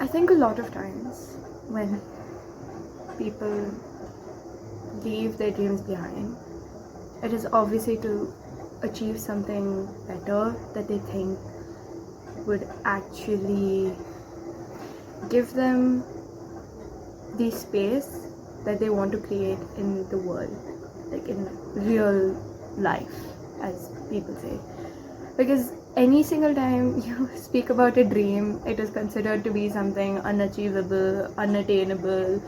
I think a lot of times when people leave their dreams behind, it is obviously to achieve something better that they think would actually give them the space that they want to create in the world, like in real life, as people say. Because any single time you speak about a dream, it is considered to be something unachievable, unattainable.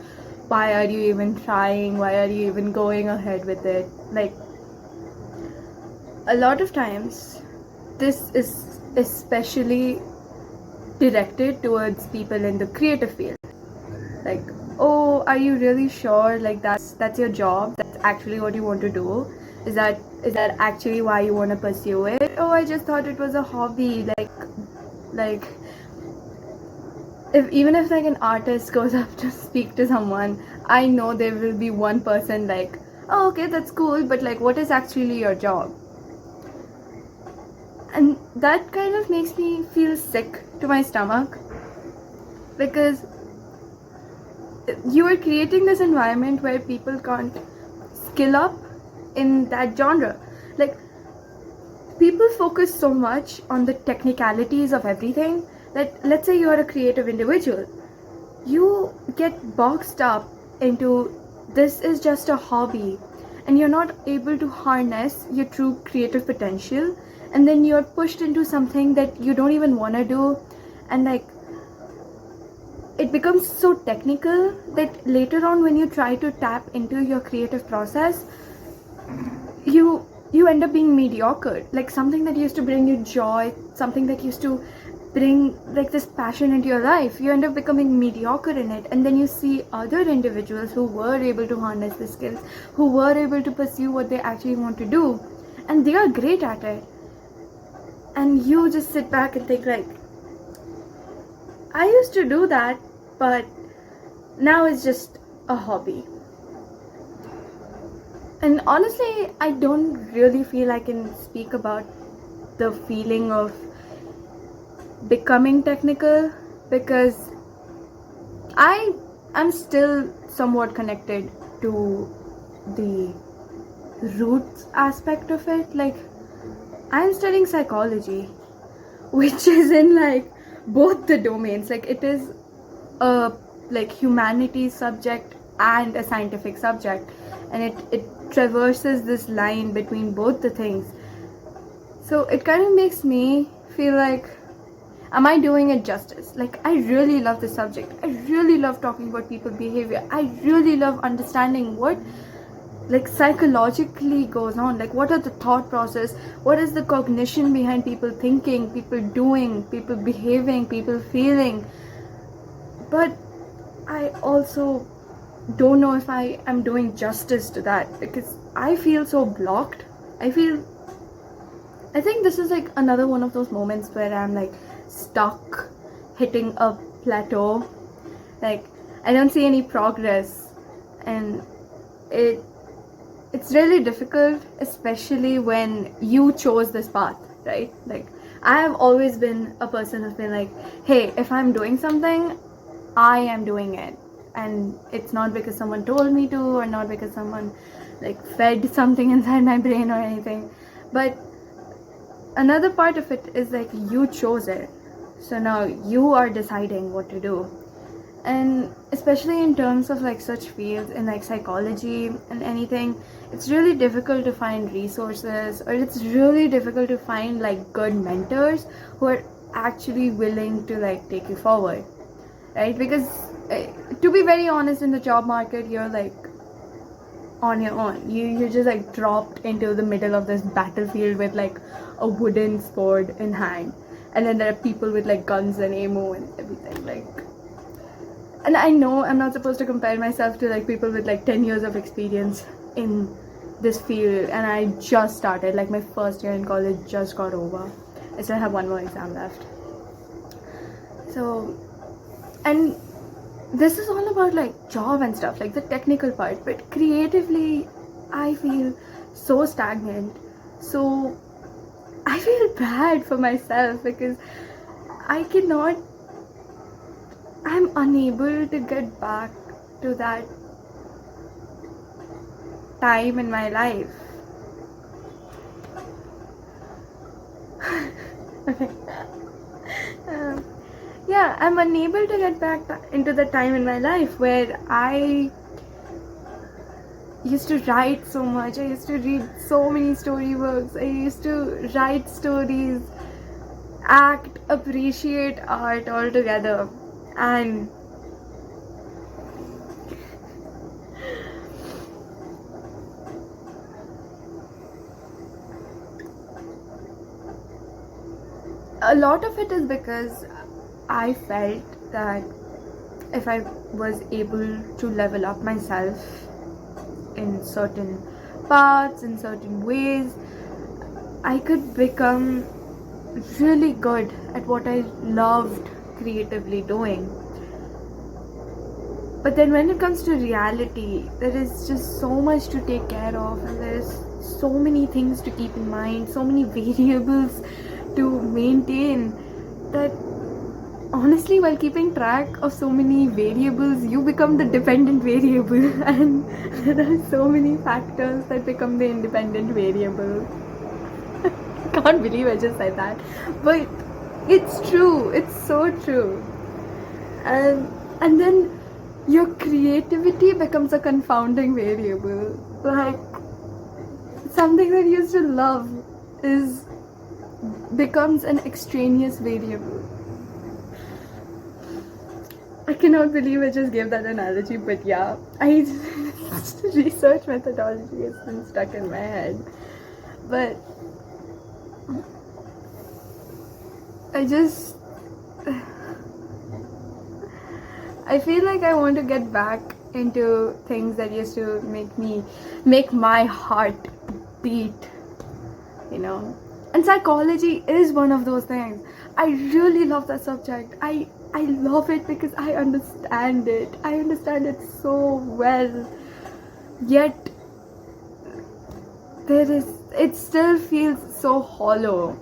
Why are you even trying? Why are you even going ahead with it? Like, a lot of times, this is especially directed towards people in the creative field. Like, oh, are you really sure? Like, that's your job? That's actually what you want to do? Is that actually why you want to pursue it? Oh, I just thought it was a hobby. Like if even if like an artist goes up to speak to someone, I know there will be one person like, oh, okay, that's cool, but like, what is actually your job? And that kind of makes me feel sick to my stomach, because you are creating this environment where people can't skill up in that genre. Like, people focus so much on the technicalities of everything that, let's say you are a creative individual, you get boxed up into this is just a hobby, and you're not able to harness your true creative potential, and then you're pushed into something that you don't even want to do, and like, it becomes so technical that later on when you try to tap into your creative process, you end up being mediocre. Like, something that used to bring you joy, something that used to bring like this passion into your life, you end up becoming mediocre in it. And then you see other individuals who were able to harness the skills, who were able to pursue what they actually want to do, and they are great at it, and you just sit back and think like, I used to do that, but now it's just a hobby. And honestly, I don't really feel I can speak about the feeling of becoming technical, because I'm still somewhat connected to the roots aspect of it. Like, I'm studying psychology, which is in like both the domains. Like, it is a like humanities subject and a scientific subject, and it traverses this line between both the things. So it kind of makes me feel like, am I doing it justice? Like, I really love the subject. I really love talking about people behavior. I really love understanding what like psychologically goes on. Like, what are the thought process? What is the cognition behind people thinking, people doing, people behaving, people feeling? But I also don't know if I am doing justice to that, because I feel so blocked. I think this is like another one of those moments where I'm like stuck, hitting a plateau. Like, I don't see any progress, and it's really difficult, especially when you chose this path, right? Like, I have always been a person who's been like, hey, if I'm doing something, I am doing it. And it's not because someone told me to, or not because someone like fed something inside my brain or anything. But another part of it is like, you chose it, so now you are deciding what to do. And especially in terms of like such fields in like psychology and anything, it's really difficult to find resources, or it's really difficult to find like good mentors who are actually willing to like take you forward, right? Because to be very honest, in the job market, you're like on your own. You're just like dropped into the middle of this battlefield with like a wooden sword in hand, and then there are people with like guns and ammo and everything. Like, and I know I'm not supposed to compare myself to like people with like 10 years of experience in this field, and I just started, like my first year in college just got over. I still have one more exam left. So, and this is all about like job and stuff, like the technical part, but creatively I feel so stagnant. So I feel bad for myself, because I cannot I'm unable to get back to that time in my life. Okay. Yeah, I'm unable to get back into the time in my life where I used to write so much. I used to read so many storybooks. I used to write stories, act, appreciate art altogether. And a lot of it is because I felt that if I was able to level up myself in certain paths, in certain ways, I could become really good at what I loved creatively doing. But then when it comes to reality, there is just so much to take care of, and there's so many things to keep in mind, so many variables to maintain, that honestly, while keeping track of so many variables, you become the dependent variable, and there are so many factors that become the independent variable. Can't believe I just said that, but it's true. It's so true. And then your creativity becomes a confounding variable. Like, something that you used to love is becomes an extraneous variable. I cannot believe I just gave that analogy, but yeah, I research methodology has been stuck in my head. But I feel like I want to get back into things that used to make my heart beat, you know. And psychology is one of those things. I really love that subject. I love it because I understand it. I understand it so well. Yet it still feels so hollow.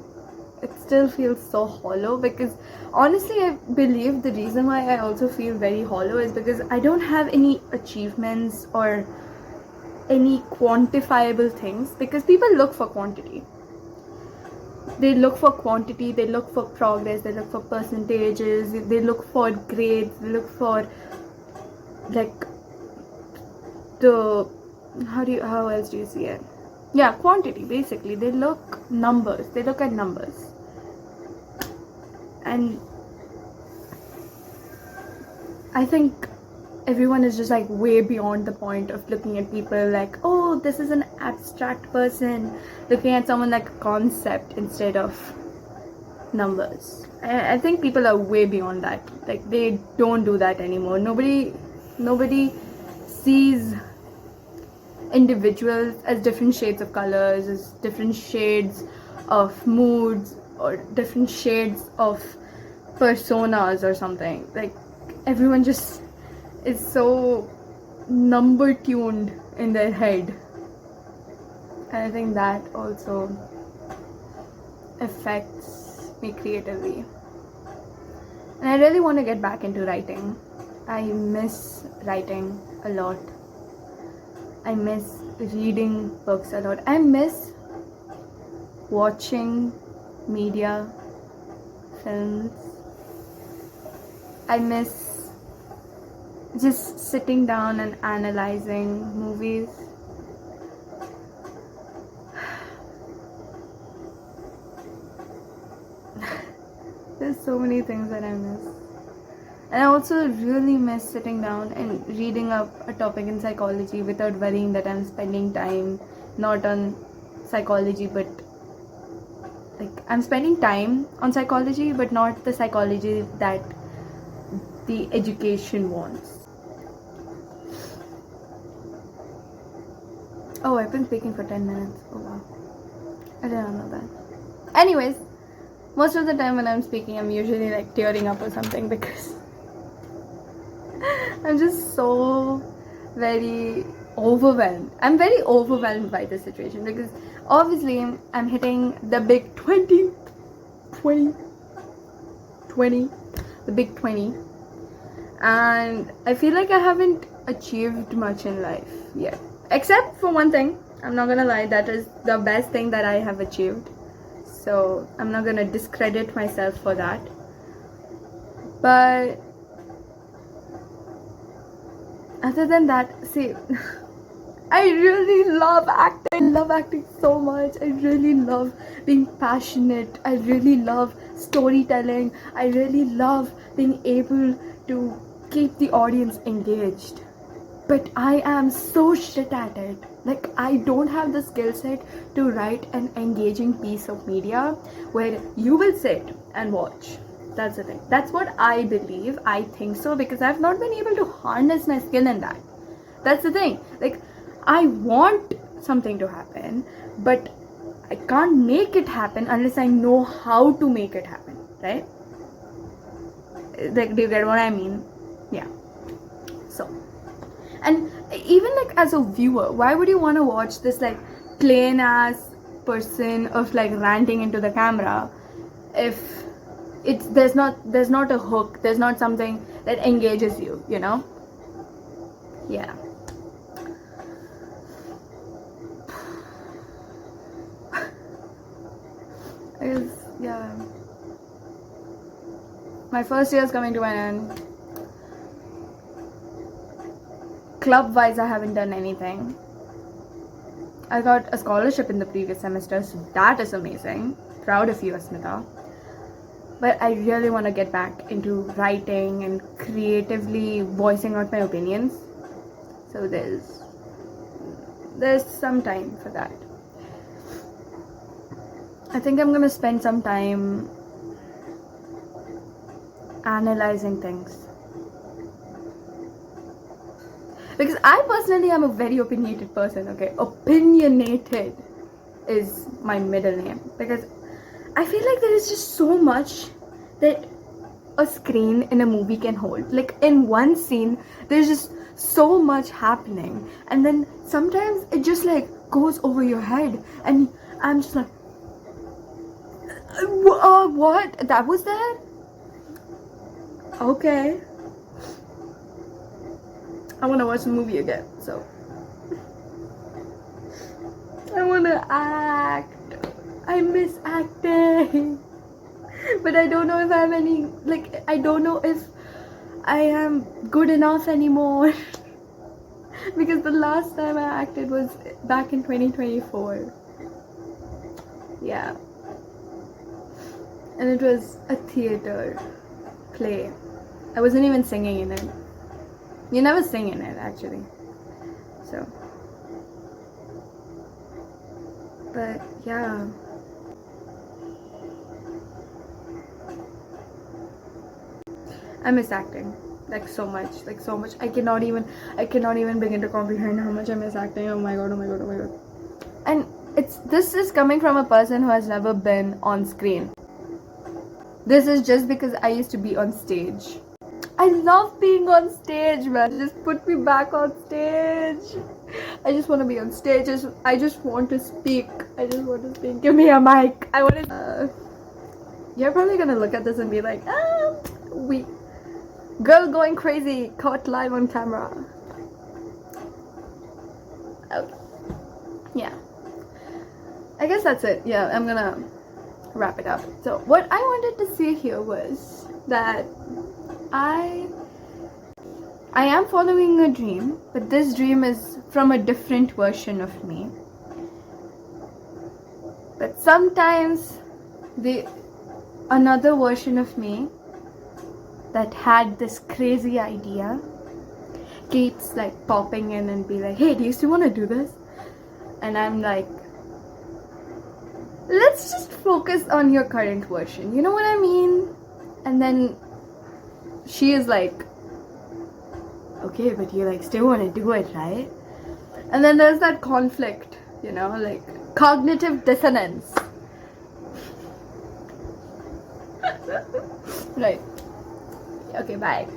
It still feels so hollow because honestly I believe the reason why I also feel very hollow is because I don't have any achievements or any quantifiable things, because people look for quantity. They look for quantity, they look for progress, they look for percentages, they look for grades, they look for like the how else do you see it? Yeah, quantity basically. They look at numbers. And I think everyone is just like way beyond the point of looking at people like, oh, this is an abstract person, looking at someone like a concept instead of numbers. I think people are way beyond that. Like, they don't do that anymore. Nobody sees individuals as different shades of colors, as different shades of moods, or different shades of personas or something. Like, everyone just is so number tuned in their head, and I think that also affects me creatively. And I really want to get back into writing. I miss writing a lot. I miss reading books a lot. I miss watching media, films. I miss just sitting down and analyzing movies. There's so many things that I miss. And I also really miss sitting down and reading up a topic in psychology without worrying that I'm spending time not on psychology, but like I'm spending time on psychology, but not the psychology that the education wants. Oh, I've been speaking for 10 minutes. Oh wow. I didn't know that. Anyways, most of the time when I'm speaking, I'm usually like tearing up or something because I'm just so very overwhelmed. I'm very overwhelmed by this situation because obviously I'm hitting the big 20, the big 20. and I feel like I haven't achieved much in life yet, except for one thing. I'm not gonna lie, that is the best thing that I have achieved, so I'm not gonna discredit myself for that. But other than that, see, I really love acting. I love acting so much. I really love being passionate. I really love storytelling. I really love being able to keep the audience engaged. But I am so shit at it. Like, I don't have the skill set to write an engaging piece of media where you will sit and watch. That's the thing. That's what I believe. I think so, because I've not been able to harness my skill in that. That's the thing. Like, I want something to happen, but I can't make it happen unless I know how to make it happen, right? Like, do you get what I mean? Yeah. So, and even like as a viewer, why would you want to watch this like plain ass person of like ranting into the camera if it's there's not a hook, there's not something that engages you, you know? Yeah. I guess, yeah. My first year is coming to an end. Club wise, I haven't done anything. I got a scholarship in the previous semester, so that is amazing. Proud of you, Asmita. But I really want to get back into writing and creatively voicing out my opinions. So there's some time for that. I think I'm gonna spend some time analyzing things. Because I personally am a very opinionated person, okay? Opinionated is my middle name. Because I feel like there is just so much that a screen in a movie can hold. Like, in one scene, there's just so much happening. And then sometimes it just like goes over your head. And I'm just like, what? That was there? Okay. I want to watch the movie again, so I want to act. I miss acting, but I don't know if I have any, like, I don't know if I am good enough anymore because the last time I acted was back in 2024. Yeah, and it was a theater play. I wasn't even singing in it. You never sing in it, actually. So, but yeah. I miss acting, like so much. I cannot even begin to comprehend how much I miss acting. Oh my god. And this is coming from a person who has never been on screen. This is just because I used to be on stage. I love being on stage, man. Just put me back on stage. I just want to be on stage. I just want to speak. Give me a mic. I want to. You're probably gonna look at this and be like, girl going crazy, caught live on camera. Okay. Yeah. I guess that's it. Yeah, I'm gonna wrap it up. So what I wanted to say here was that I am following a dream, but this dream is from a different version of me. But sometimes another version of me that had this crazy idea keeps like popping in and be like, hey, do you still want to do this? And I'm like, let's just focus on your current version, you know what I mean? And then she is like, okay, but you like still want to do it, right? And then there's that conflict, you know, like cognitive dissonance. Right. Okay, bye.